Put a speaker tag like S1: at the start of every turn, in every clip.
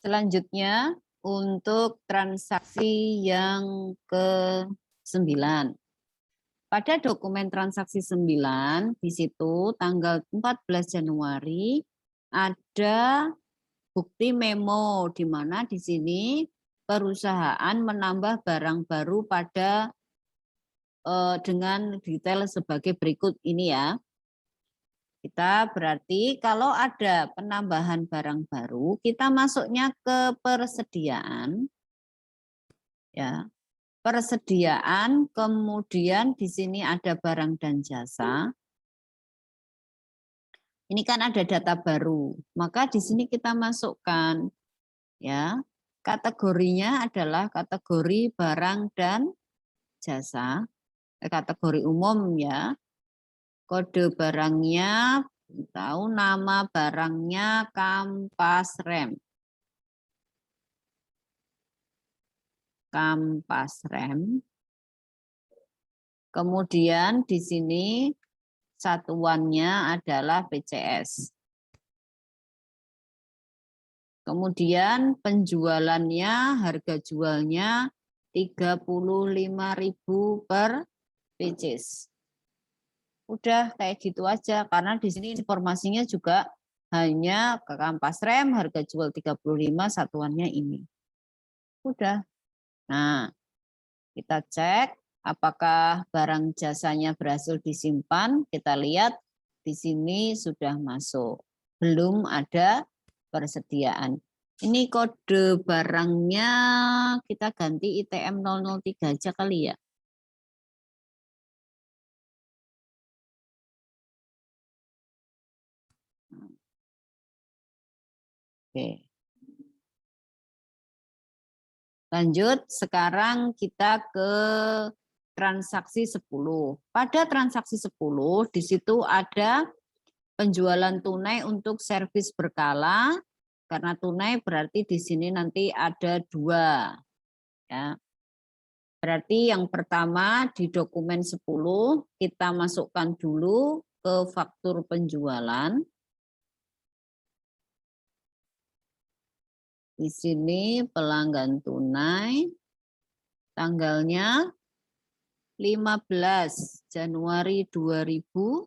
S1: Selanjutnya untuk transaksi yang ke-9. Pada dokumen transaksi 9 di situ tanggal 14 Januari ada bukti memo di mana di sini perusahaan menambah barang baru pada dengan detail sebagai berikut ini ya. Kita berarti kalau ada penambahan barang baru, kita masuknya ke persediaan. Ya. Persediaan, kemudian di sini ada barang dan jasa. Ini kan ada data baru, maka di sini kita masukkan ya. Kategorinya adalah kategori barang dan jasa, kategori umum ya. Kode barangnya, tahu nama barangnya kampas rem. Kampas rem. Kemudian di sini satuannya adalah PCS. Kemudian penjualannya, harga jualnya 35.000 per pieces. Udah kayak gitu aja karena di sini informasinya juga hanya ke kampas rem, harga jual 35, satuannya ini. Udah. Nah, kita cek apakah barang jasanya berhasil disimpan. Kita lihat di sini sudah masuk. Belum ada persediaan. Ini kode barangnya kita ganti ITM 003 aja kali ya. Oke. Lanjut, sekarang kita ke transaksi 10. Pada transaksi 10, di situ ada penjualan tunai untuk servis berkala. Karena tunai berarti di sini nanti ada 2. Ya. Berarti yang pertama di dokumen 10, kita masukkan dulu ke faktur penjualan. Di sini pelanggan tunai, tanggalnya 15 Januari 2019.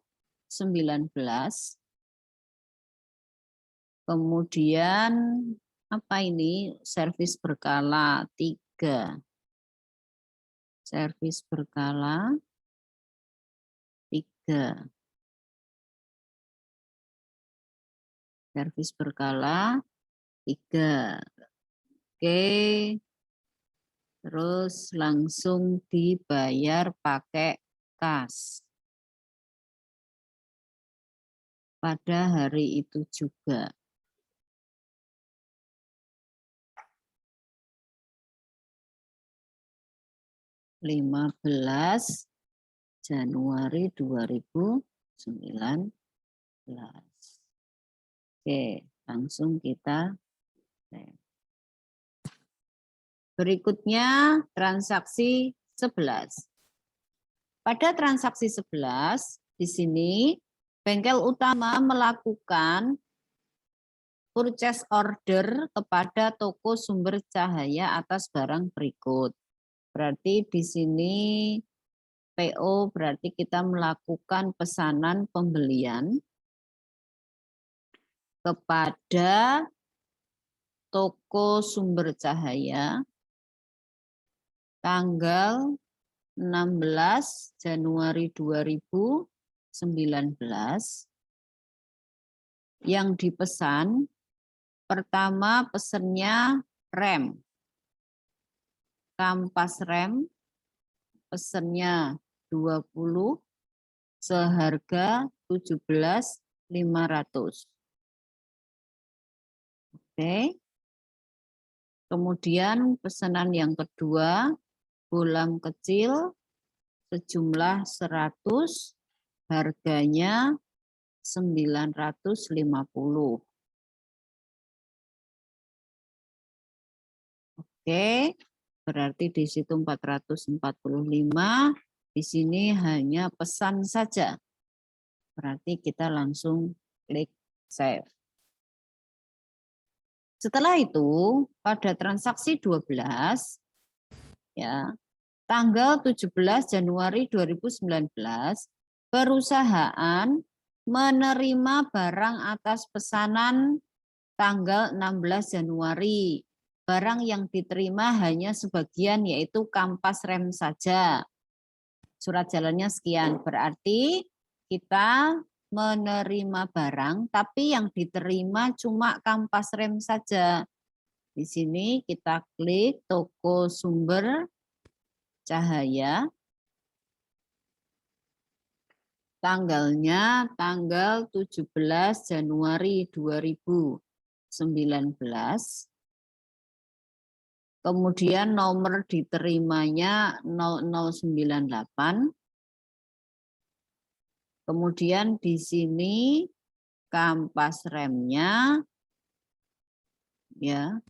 S1: Kemudian apa ini? Servis berkala 3. Servis berkala 3. Servis berkala 3. Oke. Terus langsung dibayar pakai kas. Pada hari itu juga. (15 Januari 2019). Oke, langsung kita. Berikutnya transaksi 11. Pada transaksi 11, di sini bengkel utama melakukan purchase order kepada toko sumber cahaya atas barang berikut. Berarti di sini PO berarti kita melakukan pesanan pembelian kepada toko sumber cahaya tanggal 16 Januari 2019. Yang dipesan, pertama pesennya rem. Kampas rem, pesennya 20, seharga 17.500. Oke. Kemudian pesanan yang kedua, bolam kecil sejumlah 100, harganya 950. Oke, berarti di situ 445, di sini hanya pesan saja. Berarti kita langsung klik save. Setelah itu, pada transaksi 12, ya, tanggal 17 Januari 2019, perusahaan menerima barang atas pesanan tanggal 16 Januari. Barang yang diterima hanya sebagian, yaitu kampas rem saja. Surat jalannya sekian, berarti kita menerima barang, tapi yang diterima cuma kampas rem saja. Di sini kita klik toko sumber cahaya. Tanggalnya tanggal 17 Januari 2019. Kemudian nomor diterimanya 0098. Kemudian di sini kampas remnya, ya.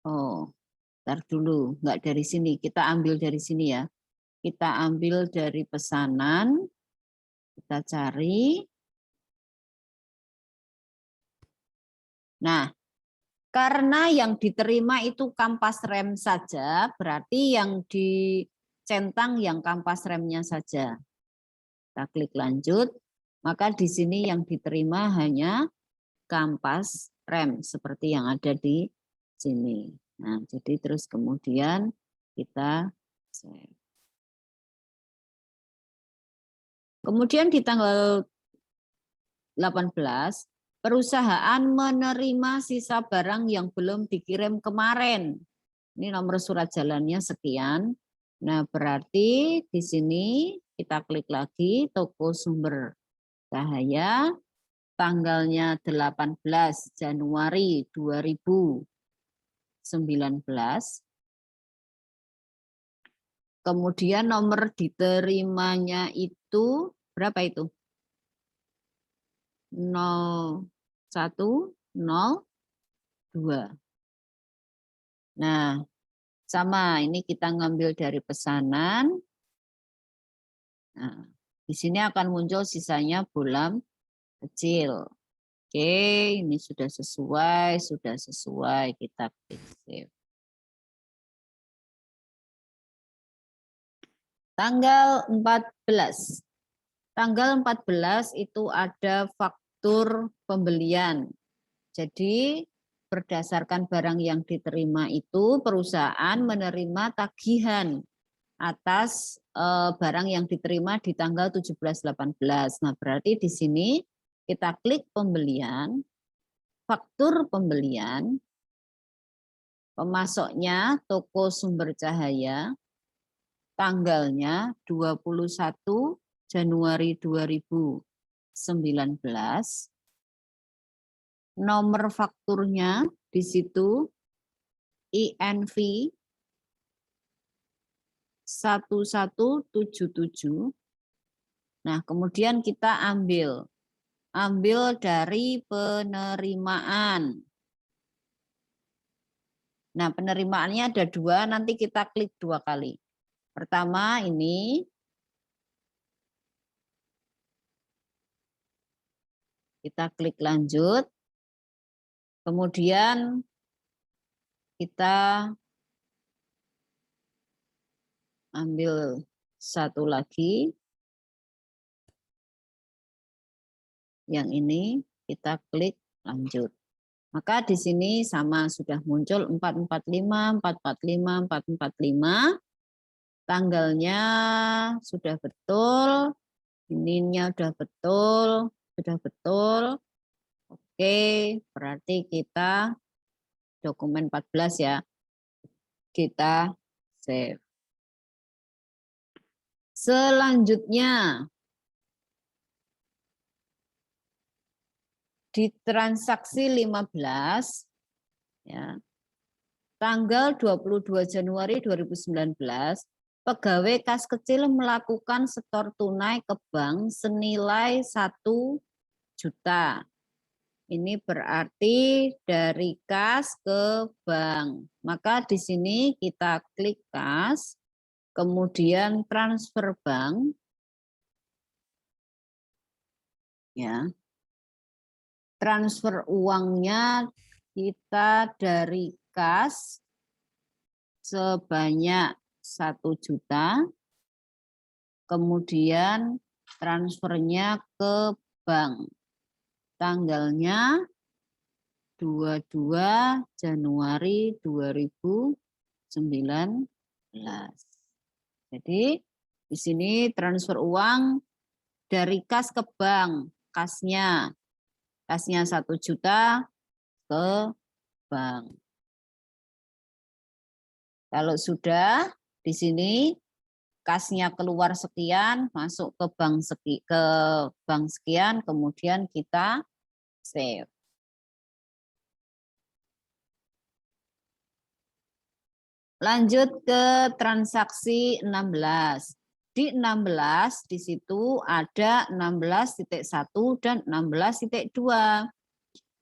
S1: Oh, ntar dulu, enggak dari sini. Kita ambil dari sini ya. Kita ambil dari pesanan, kita cari. Nah, karena yang diterima itu kampas rem saja, berarti yang dicentang yang kampas remnya saja. Kita klik lanjut, maka di sini yang diterima hanya kampas rem seperti yang ada di sini. Nah, jadi terus kemudian kita save. Kemudian di tanggal 18, perusahaan menerima sisa barang yang belum dikirim kemarin. Ini nomor surat jalannya sekian. Nah, berarti di sini kita klik lagi toko sumber cahaya, tanggalnya 18 Januari 2019. Kemudian nomor diterimanya itu berapa itu? 0102. Nah, sama ini kita ngambil dari pesanan. Nah, di sini akan muncul sisanya bolam kecil. Oke, ini sudah sesuai, kita klik save. Tanggal 14. Tanggal 14 itu ada faktur pembelian. Jadi berdasarkan barang yang diterima itu perusahaan menerima tagihan atas barang yang diterima di tanggal 17-18. Nah, berarti di sini kita klik pembelian, faktur pembelian, pemasoknya toko sumber cahaya, tanggalnya 21 Januari 2019, nomor fakturnya di situ INV 1177. Nah, kemudian kita ambil dari penerimaan. Nah, penerimaannya ada 2, nanti kita klik 2 kali. Pertama ini, kita klik lanjut, kemudian kita ambil satu lagi, yang ini kita klik lanjut. Maka di sini sama sudah muncul 445, 445, 445. Tanggalnya sudah betul, ininya sudah betul. Oke, berarti kita dokumen 14 ya. Kita save. Selanjutnya di transaksi 15 ya. Tanggal 22 Januari 2019, pegawai kas kecil melakukan setor tunai ke bank senilai 1 juta. Ini berarti dari kas ke bank. Maka di sini kita klik kas, kemudian transfer bank. Ya. transfer uangnya kita dari kas sebanyak 1 juta, kemudian transfernya ke bank. Tanggalnya 22 Januari 2019. Jadi di sini transfer uang dari kas ke bank, kasnya 1 juta ke bank. Kalau sudah di sini kasnya keluar sekian, masuk ke bank sekian, kemudian kita save. Lanjut ke transaksi 16. Di 16 di situ ada 16.1 dan 16.2.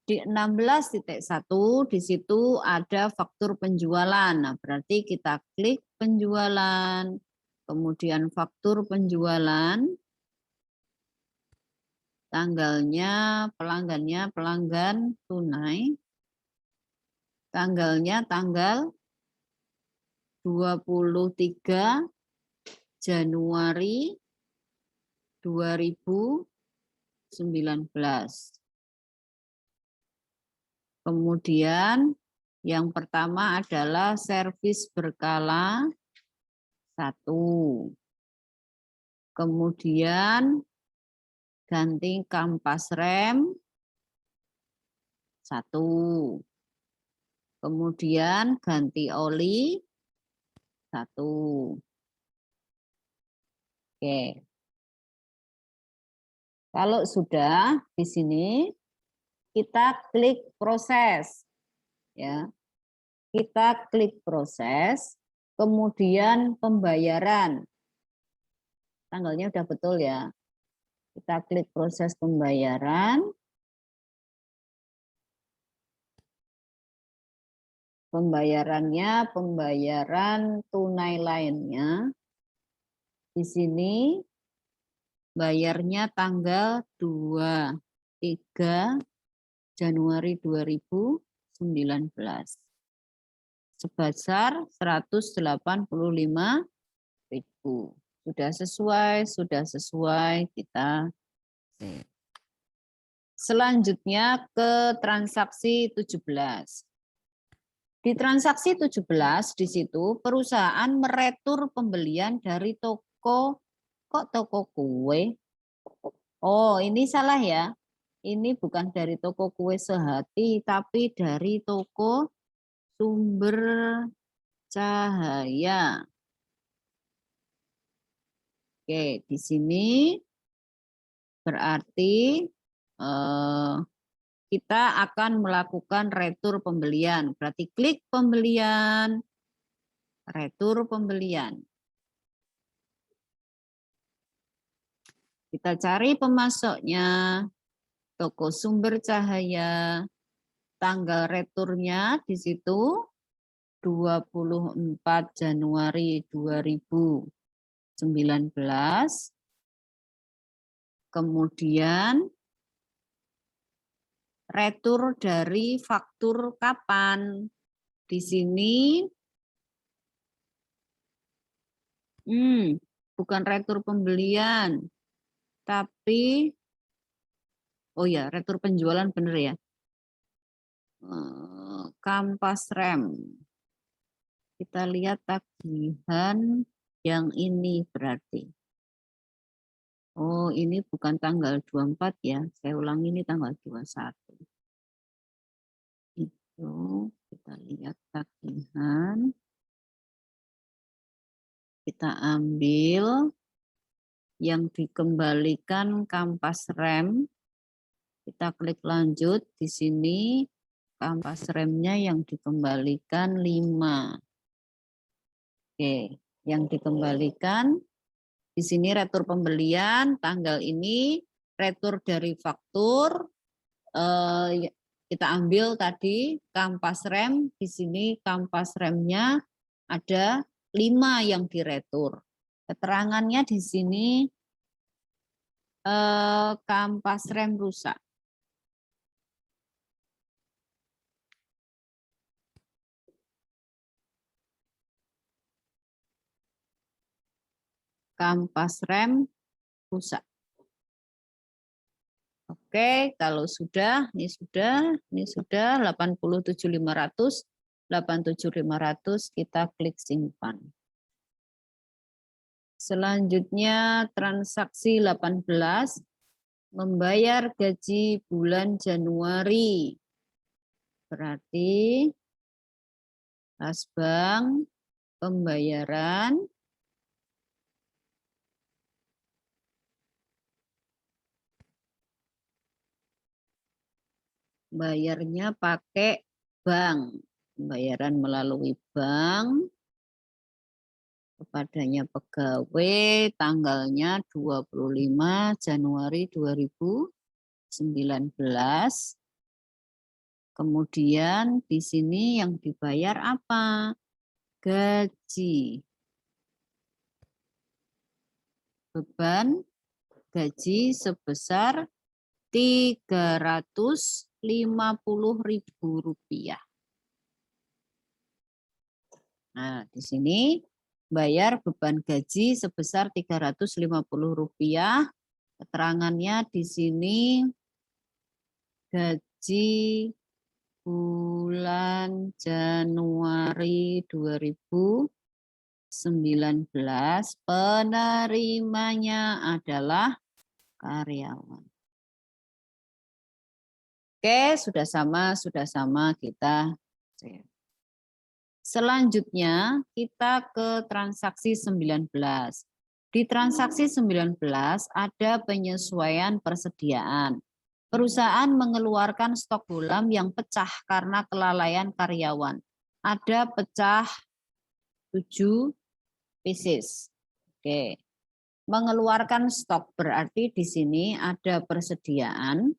S1: Di 16.1 di situ ada faktur penjualan. Nah, berarti kita klik penjualan. Kemudian faktur penjualan. Tanggalnya pelanggannya pelanggan tunai. Tanggalnya tanggal 23 Januari 2019. Kemudian yang pertama adalah servis berkala 1. Kemudian ganti kampas rem 1. Kemudian ganti oli 1. Oke. Kalau sudah di sini kita klik proses. Ya. Kita klik proses, kemudian pembayaran. Tanggalnya udah betul ya. Kita klik proses pembayaran. Pembayarannya pembayaran tunai lainnya. Di sini bayarnya tanggal 23 Januari 2019. Sebesar 185.000. Sudah sesuai kita. Selanjutnya ke transaksi 17. Di transaksi 17 di situ perusahaan meretur pembelian dari toko, kok toko kue? Oh, ini salah ya. Ini bukan dari toko kue Sehati, tapi dari toko Sumber Cahaya. Oke, di sini berarti kita akan melakukan retur pembelian. Berarti klik pembelian, retur pembelian. Kita cari pemasoknya, toko Sumber Cahaya, tanggal returnya di situ 24 Januari 2019. Kemudian retur dari faktur kapan? Di sini bukan retur pembelian, tapi oh ya, retur penjualan benar ya. Kampas rem. Kita lihat tagihan yang ini berarti. Oh, ini bukan tanggal 24 ya. Saya ulangi, ini tanggal 21. Itu kita lihat tagihan. Kita ambil yang dikembalikan kampas rem. Kita klik lanjut di sini. Kampas remnya yang dikembalikan 5. Oke, yang dikembalikan di sini retur pembelian tanggal ini, retur dari faktur kita ambil tadi kampas rem, di sini kampas remnya ada 5 yang diretur. Keterangannya di sini kampas rem rusak. kampas rem rusak. Oke, kalau sudah, ini sudah 87.500, 87.500 kita klik simpan. Selanjutnya transaksi 18, membayar gaji bulan Januari. Berarti kas bank, pembayaran, bayarnya pakai bank, pembayaran melalui bank, kepadanya pegawai, tanggalnya 25 Januari 2019. Kemudian di sini yang dibayar apa? Gaji. Beban gaji sebesar Rp350.000. Nah, di sini bayar beban gaji sebesar Rp350. Keterangannya di sini gaji bulan Januari 2019, penerimanya adalah karyawan. Oke, sudah sama kita save. Selanjutnya kita ke transaksi 19. Di transaksi 19 ada penyesuaian persediaan. Perusahaan mengeluarkan stok bohlam yang pecah karena kelalaian karyawan. Ada pecah 7 pieces. Oke. Mengeluarkan stok berarti di sini ada persediaan,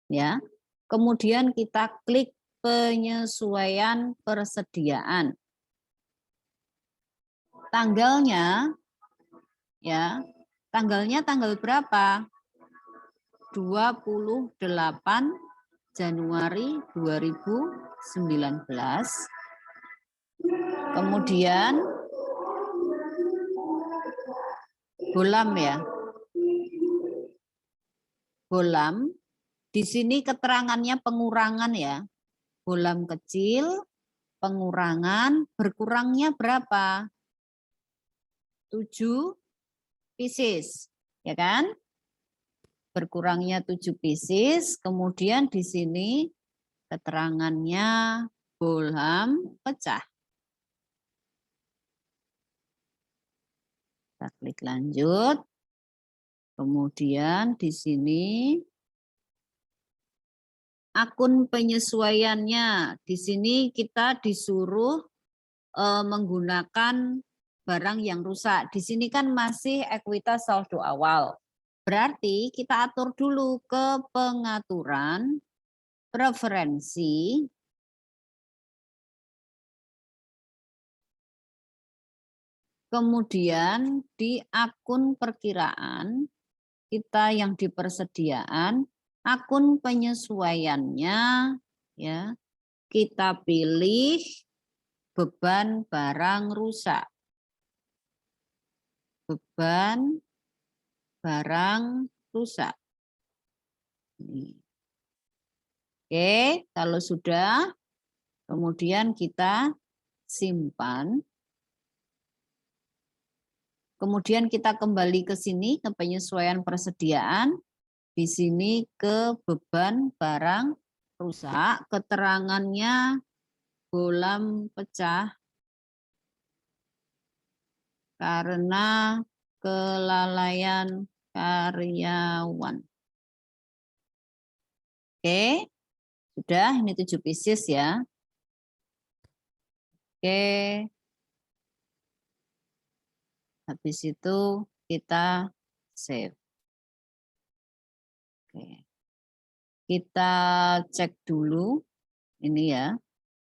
S1: ya. Kemudian kita klik penyesuaian persediaan. Tanggalnya, ya, tanggal berapa? 28 Januari 2019. Kemudian bohlam, ya. Bohlam. Di sini keterangannya pengurangan, ya. Bohlam kecil, pengurangan, berkurangnya berapa? 7 pieces, ya kan? Berkurangnya 7 pieces, kemudian di sini keterangannya bohlam pecah. Kita klik lanjut. Kemudian di sini akun penyesuaiannya. Di sini kita disuruh menggunakan barang yang rusak. Di sini kan masih ekuitas saldo awal. Berarti kita atur dulu ke pengaturan, preferensi, kemudian di akun perkiraan, kita yang di persediaan, akun penyesuaiannya, ya, kita pilih beban barang rusak. Beban barang rusak. Oke, kalau sudah, kemudian kita simpan. Kemudian kita kembali ke sini, ke penyesuaian persediaan. Di sini ke beban barang rusak, keterangannya bohlam pecah karena kelalaian karyawan. Oke, sudah, ini 7 pieces, ya. Oke. Habis itu kita save. Oke. Kita cek dulu, ini ya,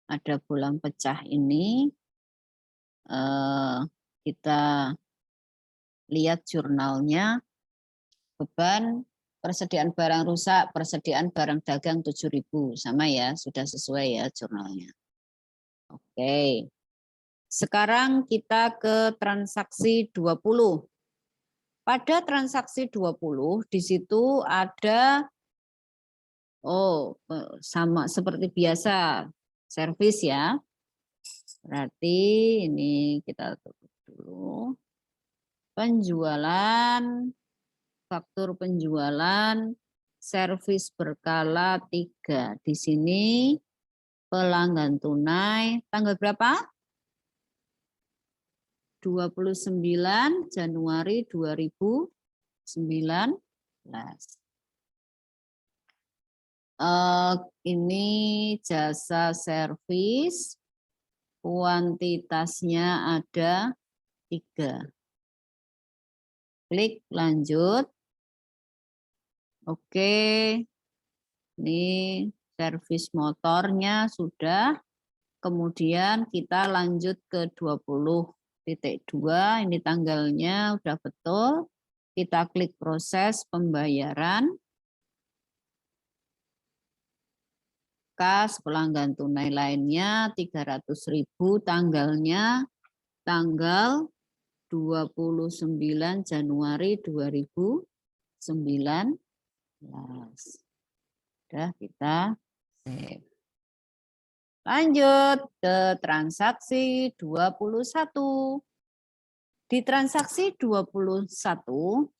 S1: ada bohlam pecah ini. Kita lihat jurnalnya, beban persediaan barang rusak, persediaan barang dagang 7.000, sama ya, sudah sesuai ya jurnalnya. Oke. Sekarang kita ke transaksi 20. Pada transaksi 20 di situ ada sama seperti biasa servis ya. Berarti ini kita tutup dulu. Penjualan, faktur penjualan, servis berkala 3. Di sini pelanggan tunai tanggal berapa? 29 Januari 2019. Ini jasa servis, kuantitasnya ada 3. Klik lanjut. Oke, ini servis motornya sudah. Kemudian kita lanjut ke 20.2, ini tanggalnya udah betul. Kita klik proses pembayaran. Kas pelanggan tunai lainnya 300.000, tanggalnya tanggal 29 Januari 2019. Sudah kita save. Lanjut ke transaksi 21. Di transaksi 21,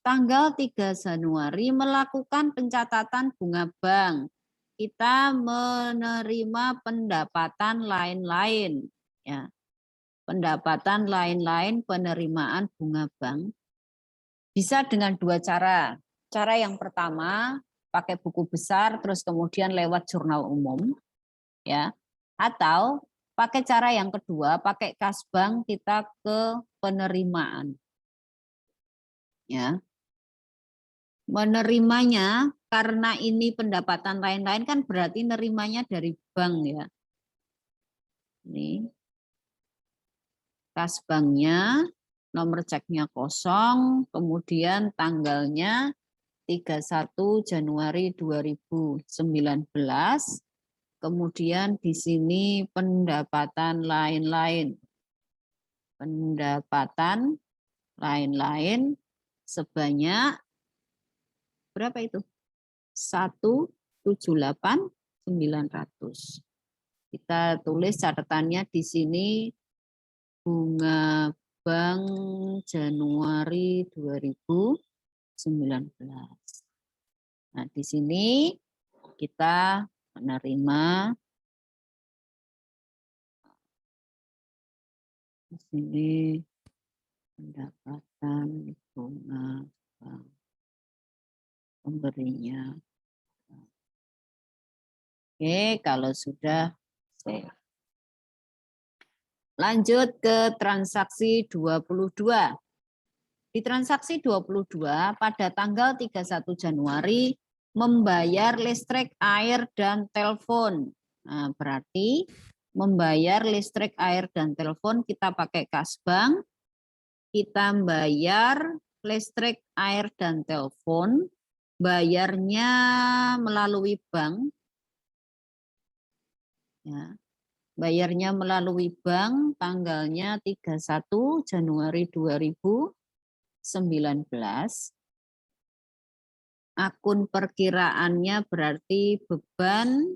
S1: tanggal 3 Januari melakukan pencatatan bunga bank. Kita menerima pendapatan lain-lain. Ya. Pendapatan lain-lain penerimaan bunga bank. Bisa dengan 2 cara. Cara yang pertama, pakai buku besar, terus kemudian lewat jurnal umum. Ya. Atau pakai cara yang kedua, pakai kas bank kita ke penerimaan. Ya. Menerimanya karena ini pendapatan lain-lain kan berarti nerimanya dari bank ya. Ini kas banknya, nomor ceknya 0, kemudian tanggalnya 31 Januari 2019. Kemudian di sini pendapatan lain-lain. Pendapatan lain-lain sebanyak berapa itu? 178.900. Kita tulis catatannya di sini bunga bank Januari 2019. Nah, di sini kita menerima di sini pendapatan bunga bank pemberinya. Oke, kalau sudah save. Lanjut ke transaksi 22. Di transaksi 22 pada tanggal 31 Januari membayar listrik, air, dan telepon. Nah, berarti membayar listrik, air, dan telepon kita pakai kas bank. Kita bayar listrik, air, dan telepon. Bayarnya melalui bank. Ya. Bayarnya melalui bank, tanggalnya 31 Januari 2019. Akun perkiraannya berarti beban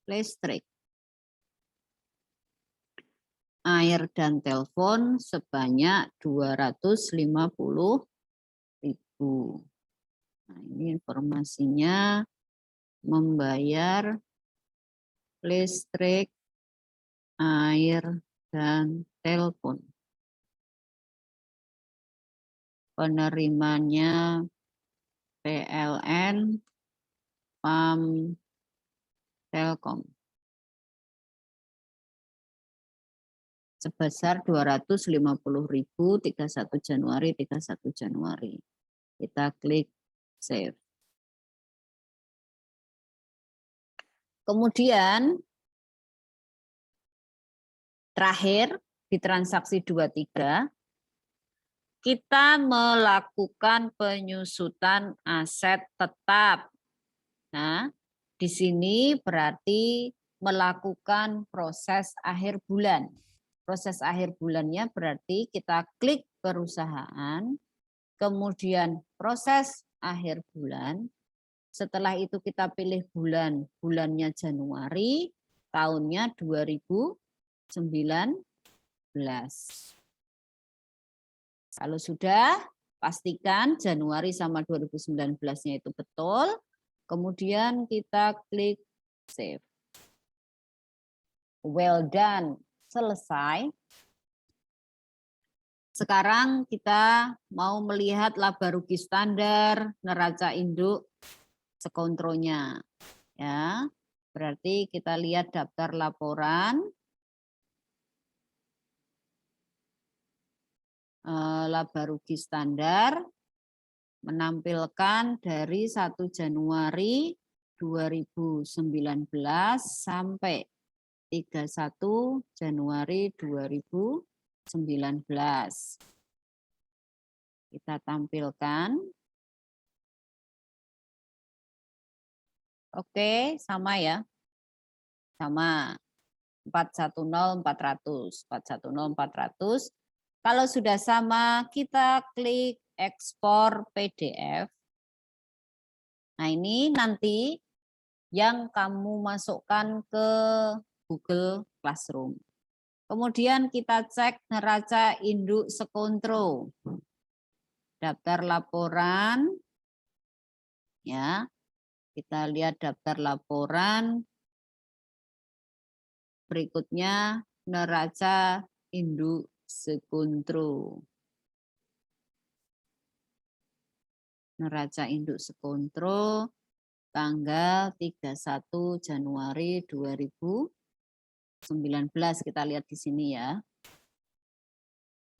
S1: listrik, air, dan telepon sebanyak 250.000. Nah, ini informasinya membayar listrik, air, dan telepon. Penerimanya PLN, PAM, Telkom. Sebesar 250.000 31 Januari 31 Januari. Kita klik save. Kemudian terakhir di transaksi 23 kita melakukan penyusutan aset tetap. Nah, di sini berarti melakukan proses akhir bulan. proses akhir bulannya berarti kita klik perusahaan, kemudian proses akhir bulan. Setelah itu kita pilih bulan, bulannya Januari, tahunnya 2019. Kalau sudah, pastikan Januari sama 2019-nya itu betul. Kemudian kita klik save. Well done, selesai. Sekarang kita mau melihat laba rugi standar neraca induk sekontronya. Ya, berarti kita lihat daftar laporan. Laba rugi standar menampilkan dari 1 Januari 2019 sampai 31 Januari 2019. Kita tampilkan. Oke, sama ya. Sama. 410 400, 410 400. Kalau sudah sama, kita klik ekspor PDF. Nah, ini nanti yang kamu masukkan ke Google Classroom. Kemudian kita cek neraca induk sekontro. Daftar laporan. Ya. Kita lihat daftar laporan. Berikutnya neraca induk sekontro. Neraca induk sekontro tanggal 31 Januari 2019. Kita lihat di sini ya.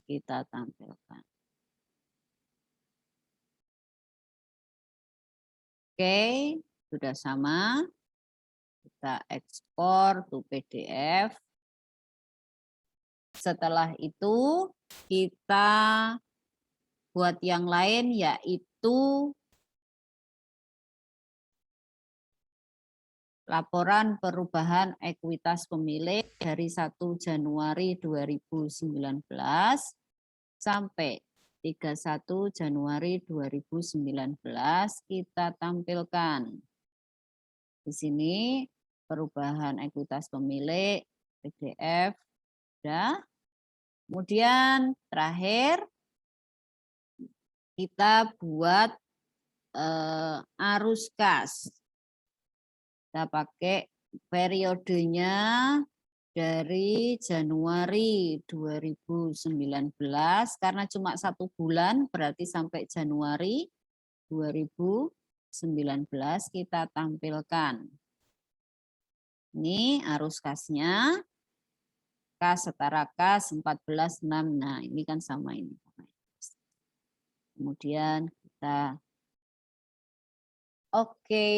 S1: Kita tampilkan. Oke, sudah sama. Kita ekspor to PDF. Setelah itu kita buat yang lain, yaitu laporan perubahan ekuitas pemilik dari 1 Januari 2019 sampai 31 Januari 2019 kita tampilkan. Di sini perubahan ekuitas pemilik PDF. Ya. Kemudian terakhir kita buat arus kas. Kita pakai periodenya dari Januari 2019 karena cuma 1 bulan berarti sampai Januari 2019 kita tampilkan. Ini arus kasnya. Kas setara kas 14,6. Nah, ini kan sama ini. Kemudian kita oke.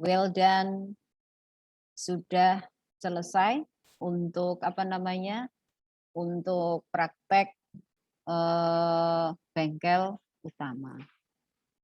S1: Well done. Sudah selesai untuk apa namanya? Untuk praktek bengkel utama.